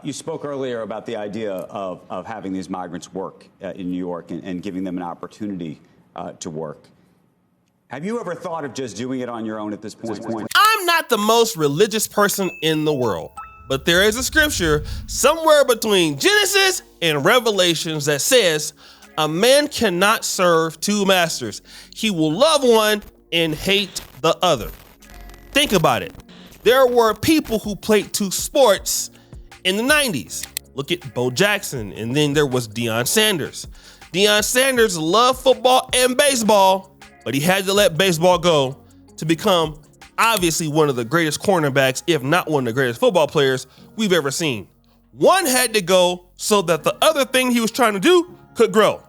You spoke earlier about the idea of having these migrants work in New York and giving them an opportunity to work. Have you ever thought of just doing it on your own at this point? I'm not the most religious person in the world, but there is a scripture somewhere between Genesis and Revelations that says a man cannot serve two masters. He will love one and hate the other. Think about it. There were people who played two sports in the 90s. Look at Bo Jackson, and then there was Deion Sanders. Deion Sanders loved football and baseball, but he had to let baseball go to become obviously one of the greatest cornerbacks, if not one of the greatest football players we've ever seen. One had to go so that the other thing he was trying to do could grow.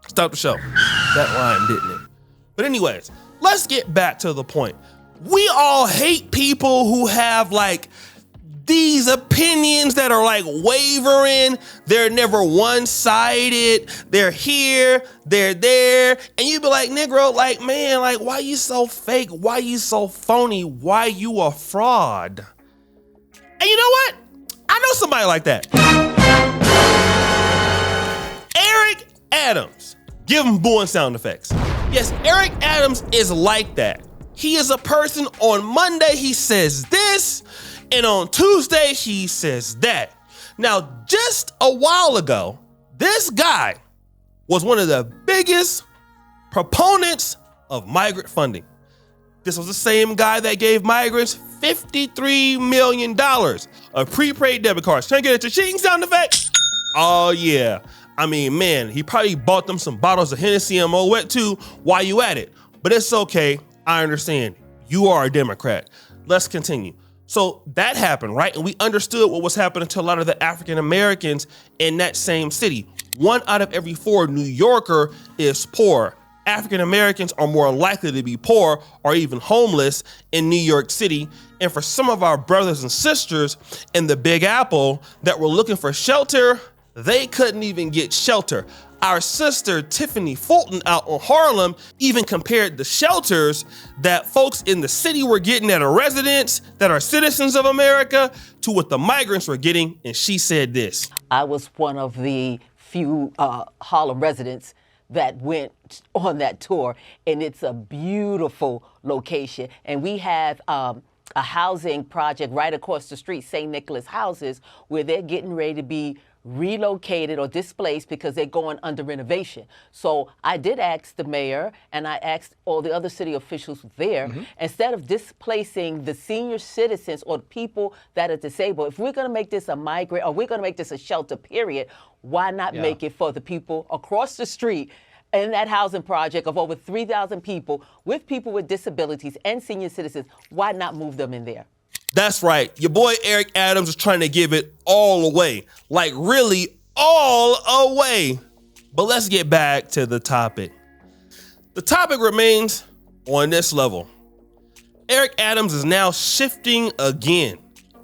Stop the show. That rhymed, didn't it? But anyways, let's get back to the point. We all hate people who have like these opinions that are like wavering. They're never one-sided. They're here, they're there. And you be like, Negro, like, man, like, why you so fake? Why you so phony? Why you a fraud? And you know what? I know somebody like that. Eric Adams. Give him booing sound effects. Yes, Eric Adams is like that. He is a person, on Monday he says this, and on Tuesday he says that. Now, just a while ago, this guy was one of the biggest proponents of migrant funding. This was the same guy that gave migrants $53 million of prepaid debit cards. Can I get a cha-ching sound effect? Oh yeah. I mean, man, he probably bought them some bottles of Hennessy and Moet too while you at it. But it's okay. I understand. You are a Democrat. Let's continue. So that happened, right? And we understood what was happening to a lot of the African Americans in that same city. 1 out of every 4 New Yorker is poor. African Americans are more likely to be poor or even homeless in New York City. And for some of our brothers and sisters in the Big Apple that were looking for shelter, they couldn't even get shelter. Our sister Tiffany Fulton out on Harlem even compared the shelters that folks in the city were getting at a residence that are citizens of America to what the migrants were getting. And she said this. I was one of the few Harlem residents that went on that tour, and it's a beautiful location. And we have a housing project right across the street, St. Nicholas Houses, where they're getting ready to be relocated or displaced because they're going under renovation. So I did ask the mayor, and I asked all the other city officials there, instead of displacing the senior citizens or people that are disabled, if we're going to make this a migrant or we're going to make this a shelter period, why not make it for the people across the street in that housing project of over 3,000 people with disabilities and senior citizens? Why not move them in there? That's right. Your boy Eric Adams is trying to give it all away. Like really all away. But let's get back to the topic. The topic remains on this level. Eric Adams is now shifting again.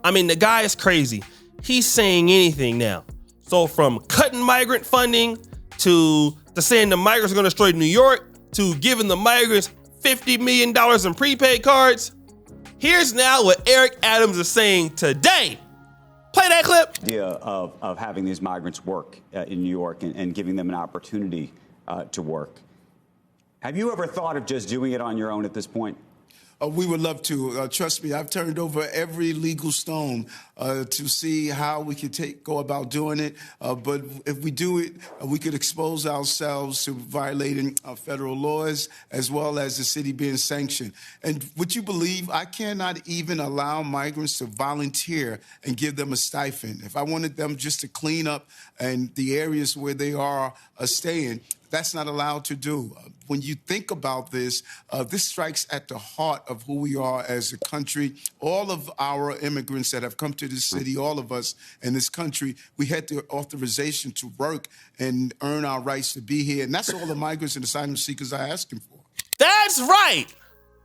I mean, the guy is crazy. He's saying anything now. So from cutting migrant funding to saying the migrants are going to destroy New York to giving the migrants $50 million in prepaid cards. Here's now what Eric Adams is saying today. Play that clip. The idea of having these migrants work in New York and giving them an opportunity to work. Have you ever thought of just doing it on your own at this point? We would love to. Trust me, I've turned over every legal stone to see how we could go about doing it. But if we do it, we could expose ourselves to violating federal laws as well as the city being sanctioned. And would you believe I cannot even allow migrants to volunteer and give them a stipend? If I wanted them just to clean up in the areas where they are staying, that's not allowed to do. When you think about this, this strikes at the heart of who we are as a country. All of our immigrants that have come to this city, all of us in this country, we had the authorization to work and earn our rights to be here. And that's all the migrants and asylum seekers are asking for. That's right.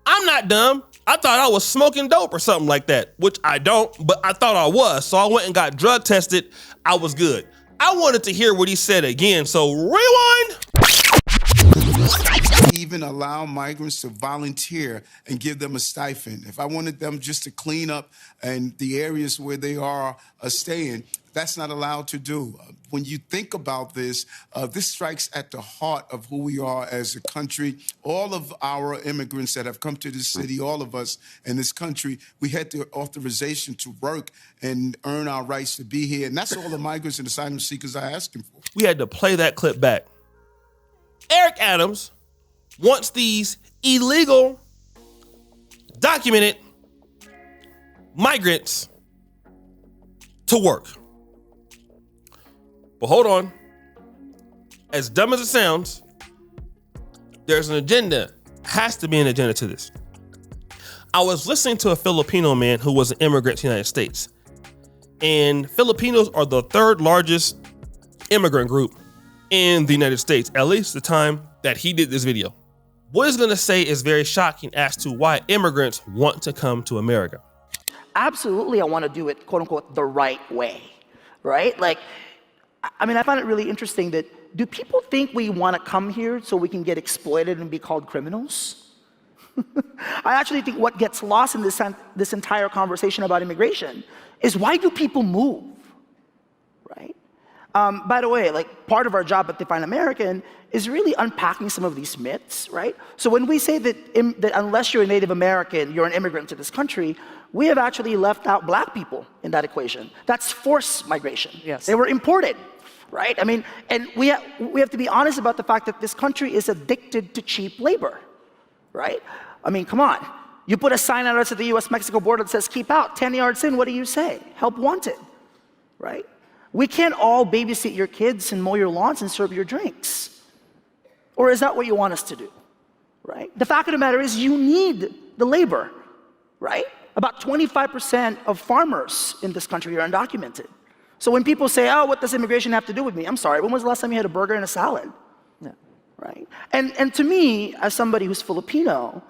I'm not dumb. I thought I was smoking dope or something like that, which I don't, but I thought I was. So I went and got drug tested. I was good. I wanted to hear what he said again, so rewind. even allow migrants to volunteer and give them a stipend. If I wanted them just to clean up in the areas where they are staying, that's not allowed to do. When you think about this, this strikes at the heart of who we are as a country. All of our immigrants that have come to this city, all of us in this country, we had the authorization to work and earn our rights to be here. And that's all the migrants and asylum seekers are asking for. We had to play that clip back. Eric Adams wants these illegal, documented migrants to work. But hold on. As dumb as it sounds, there's an agenda. Has to be an agenda to this. I was listening to a Filipino man who was an immigrant to the United States. And Filipinos are the third largest immigrant group in the United States, at least the time that he did this video. What he's gonna say is very shocking as to why immigrants want to come to America. Absolutely, I want to do it, quote unquote, the right way, right? Like, I mean, I find it really interesting that do people think we want to come here so we can get exploited and be called criminals? I actually think what gets lost in this entire conversation about immigration is why do people move, right? By the way, like part of our job at Define American is really unpacking some of these myths, right? So when we say that unless you're a Native American, you're an immigrant to this country, we have actually left out black people in that equation. That's forced migration. Yes. They were imported, right? I mean, and we have to be honest about the fact that this country is addicted to cheap labor, right? I mean, come on. You put a sign out at the US-Mexico border that says, keep out, 10 yards in, what do you say? Help wanted, right? We can't all babysit your kids and mow your lawns and serve your drinks. Or is that what you want us to do, right? The fact of the matter is you need the labor, right? About 25% of farmers in this country are undocumented. So when people say, oh, what does immigration have to do with me? I'm sorry, when was the last time you had a burger and a salad? Yeah. Right? And to me, as somebody who's Filipino,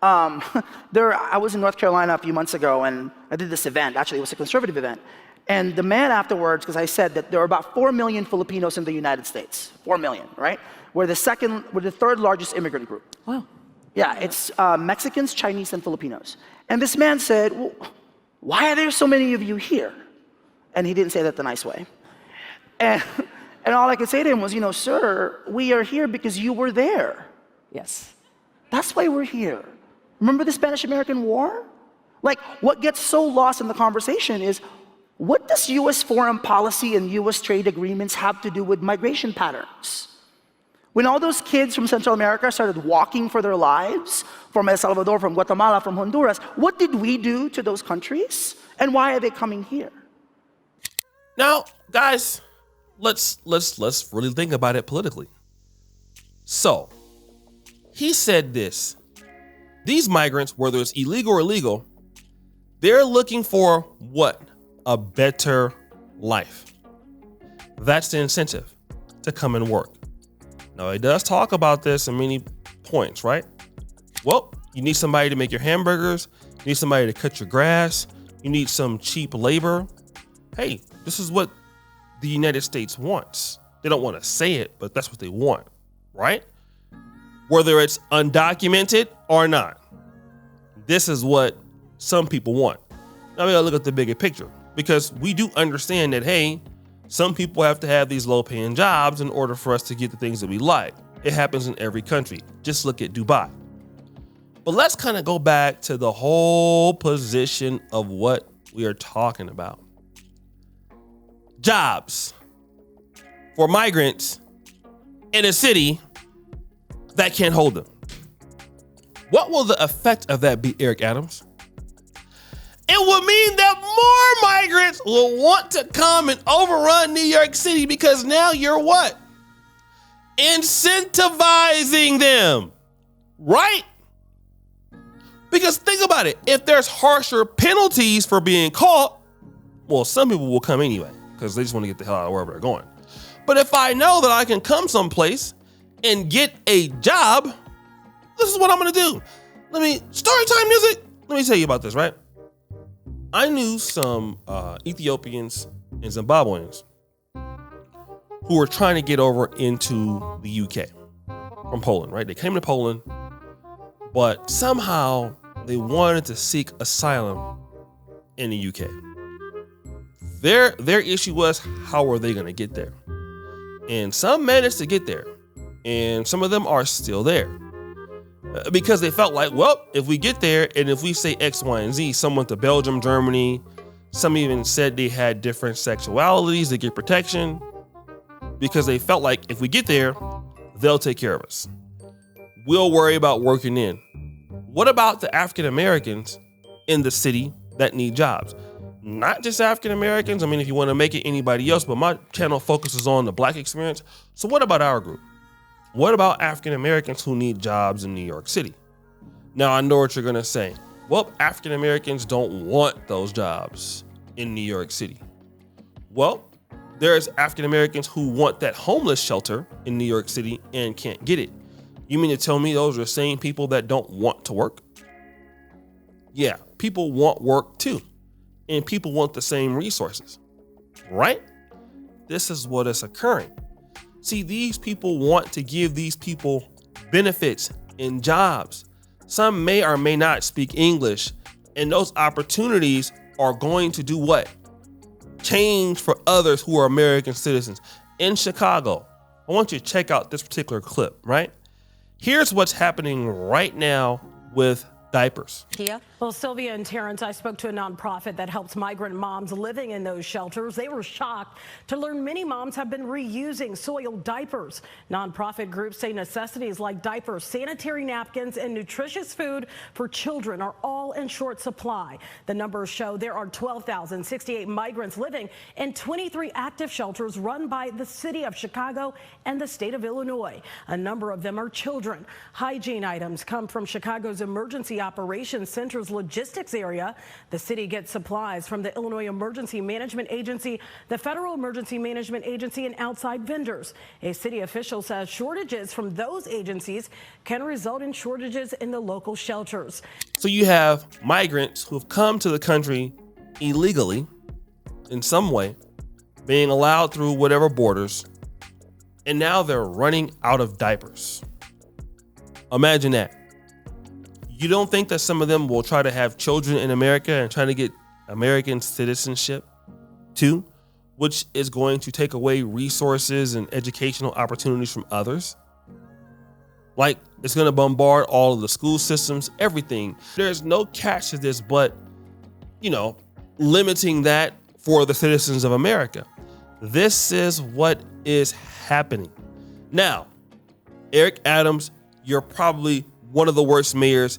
I was in North Carolina a few months ago and I did this event, actually it was a conservative event. And the man afterwards, because I said that there are about 4 million Filipinos in the United States, 4 million, right? We're the third largest immigrant group. Wow. Yeah, it's Mexicans, Chinese, and Filipinos. And this man said, well, why are there so many of you here? And he didn't say that the nice way. And all I could say to him was, sir, we are here because you were there. Yes. That's why we're here. Remember the Spanish-American War? Like, what gets so lost in the conversation is, what does US foreign policy and US trade agreements have to do with migration patterns? When all those kids from Central America started walking for their lives, from El Salvador, from Guatemala, from Honduras, what did we do to those countries? And why are they coming here? Now, guys, let's really think about it politically. So, he said this. These migrants, whether it's illegal or legal, they're looking for what? A better life. That's the incentive to come and work. Now, he does talk about this in many points, right? Well, you need somebody to make your hamburgers. You need somebody to cut your grass. You need some cheap labor. Hey, this is what the United States wants. They don't want to say it, but that's what they want, right? Whether it's undocumented or not. This is what some people want. Now we gotta look at the bigger picture because we do understand that, hey, some people have to have these low-paying jobs in order for us to get the things that we like. It happens in every country. Just look at Dubai. But let's kind of go back to the whole position of what we are talking about. Jobs for migrants in a city that can't hold them. What will the effect of that be, Eric Adams? It will mean that more migrants will want to come and overrun New York City because now you're what? Incentivizing them, right? Because think about it. If there's harsher penalties for being caught, well, some people will come anyway because they just want to get the hell out of wherever they're going. But if I know that I can come someplace and get a job, this is what I'm going to do. Story time music. Let me tell you about this, right? I knew some Ethiopians and Zimbabweans who were trying to get over into the UK, from Poland, right? They came to Poland, but somehow they wanted to seek asylum in the UK. Their issue was, how are they going to get there? And some managed to get there, and some of them are still there. Because they felt like, well, if we get there and if we say X, Y, and Z, some went to Belgium, Germany, some even said they had different sexualities, they get protection, because they felt like if we get there, they'll take care of us. We'll worry about working in. What about the African Americans in the city that need jobs? Not just African Americans. I mean, if you want to make it anybody else, but my channel focuses on the Black experience. So what about our group? What about African Americans who need jobs in New York City? Now, I know what you're going to say. Well, African Americans don't want those jobs in New York City. Well, there's African Americans who want that homeless shelter in New York City and can't get it. You mean to tell me those are the same people that don't want to work? Yeah, people want work too. And people want the same resources, right? This is what is occurring. See, these people want to give these people benefits and jobs. Some may or may not speak English, and those opportunities are going to do what? Change for others who are American citizens. In Chicago, I want you to check out this particular clip, right? Here's what's happening right now with diapers. Kia? Well, Sylvia and Terrence, I spoke to a nonprofit that helps migrant moms living in those shelters. They were shocked to learn many moms have been reusing soiled diapers. Nonprofit groups say necessities like diapers, sanitary napkins, and nutritious food for children are all in short supply. The numbers show there are 12,068 migrants living in 23 active shelters run by the city of Chicago and the state of Illinois. A number of them are children. Hygiene items come from Chicago's Emergency Operations Center's logistics area. The city gets supplies from the Illinois Emergency Management Agency, the Federal Emergency Management Agency, and outside vendors. A city official says shortages from those agencies can result in shortages in the local shelters. So you have migrants who have come to the country illegally in some way, being allowed through whatever borders, and now they're running out of diapers. Imagine that. You don't think that some of them will try to have children in America and try to get American citizenship too, which is going to take away resources and educational opportunities from others? Like, it's going to bombard all of the school systems, everything. There's no catch to this but, limiting that for the citizens of America. This is what is happening. Now, Eric Adams, you're probably one of the worst mayors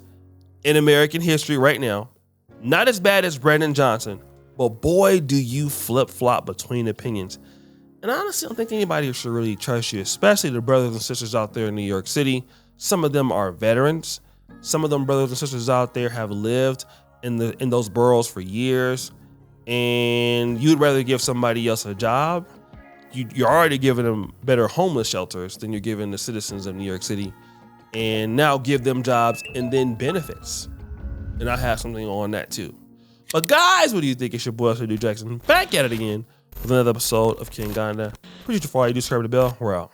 in American history right now. Not as bad as Brandon Johnson, but boy, do you flip-flop between opinions. And I honestly don't think anybody should really trust you, especially the brothers and sisters out there in New York City. Some of them are veterans. Some of them brothers and sisters out there have lived in those boroughs for years, and you'd rather give somebody else a job. You're already giving them better homeless shelters than you're giving the citizens of New York City, and now give them jobs and then benefits. And I have something on that too. But guys, what do you think? It's your boy, J. Jackson, back at it again with another episode of King Ganda. Appreciate you for all you do, subscribe to the bell. We're out.